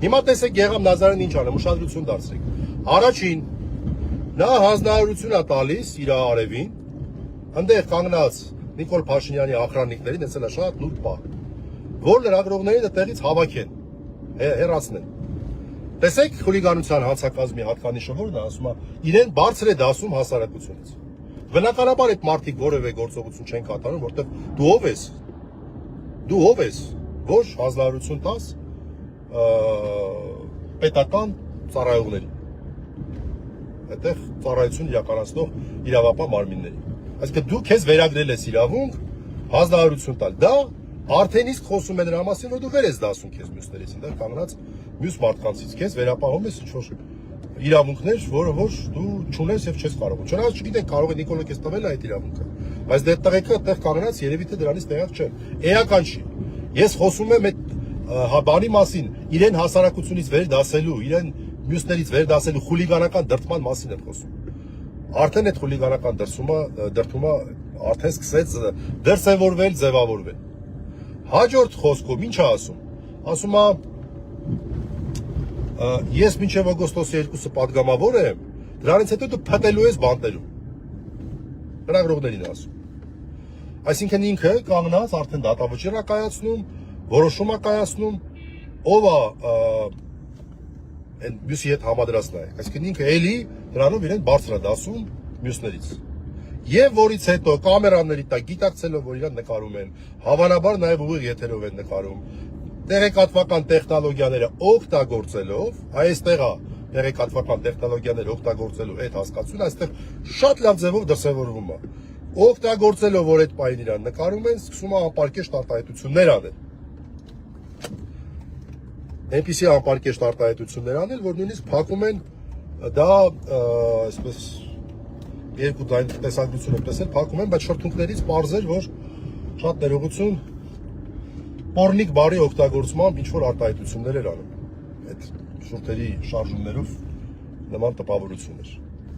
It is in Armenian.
Հիմա տեսեք Գեգամ Նազարյանն ինչ անում, ուշադրություն դարձրեք։ Առաջին նա հանձնարարություն է տալիս իր արևին, այնտեղ կանգնած Նիկոլ Փաշինյանի охранникներին, դեսել է շատ լուրջ բան, որ լրագրողներին այդտեղից հավաքեն, հեռացնեն։ Տեսեք խուլիգանության հանցակազմի հատկանիշը որն է, ասում է, իրեն բարձր է դասում հասարակությունից։ Բնականաբար այդ մարդիկ որևէ գործողություն չեն կատարում, որտեղ դու ով ես, որ հանձնարարություն տաս պետական ծառայողներին, այդտեղ ծառայություն իրականացնող իրավապահ մարմինների։ Այսինքն դու քեզ վերագրել ես իրավունք հանձնարարություն տալ։ Դա արդեն իսկ խոսում է նրա մասին, որ դու վեր ես դասում քեզ մյուսներից, այնտեղ կանգնած մյուս մարդկանցից քեզ վերապահում ես ինչ-որ իրավունքներ, որը որ դու չունես եւ չես կարող։ Չնայած չգիտեն կարող է Նիկոլը քեզ տվել այդ իրավունքը, բայց դե տղեկը այդտեղ կանգնած երևի թե դրանից տեղյակ չէ։ Էական չի։ Ես խոսում եմ այդ բանի մասին, իրեն հասարակությունից վեր դասելու, իրեն մյուսներից վեր դասելու խուլիգանական դրդման մասին եմ խոսում։ Արդեն այդ խուլիգանական դրդումը արդեն սկսեց դրսևորվել, ձևավորվել։ Հաջորդ խոսքով ինչ է ասում։ Ասում է ես մինչև օգոստոսի 2-ը պատգամավոր եմ, դրանից հետո դու փտելու ես բանտերում։ Լրագրողներին ասում։ Այսինքն ինքը կանգնած արդեն դատավճիռ է կայացնում, որոշում է կայացնում, ով է այն մյուսի հետ համադրած նայեք։ Այսինքն ինքը էլի դրանով իրեն բարձր է դասում մյուսներից։ Եվ որից հետո կամերաների տակ գիտակցելով, որ իրան նկարում են, հավանաբար նաև ուղիղ եթերով են նկարում, տեղեկատվական տեխնոլոգիաները օգտագործելով, այստեղ է տեղեկատվական տեխնոլոգիաները օգտագործելու այդ հասկացությունը, այստեղ շատ լավ ձևով դրսևորվում է։ Օգտագործելով, որ այդ պահին իրան նկարում են, սկսում է անպարկեշտ արտահայտություններ անել։ Այնպիսի անպարկեշտ արտահայտություններ անել, որ նույնիսկ փակում են դա, այսպես երկու տեսագրություն եմ տեսել, փակում են, բայց շրթունքներից պարզ էր, որ շատ ներողություն պորնիկ բարի օգտագործմամբ ինչ-որ արտահայտություններ էր անում։ Այդ շուրթերի շարժումներով նման տպավորություններ։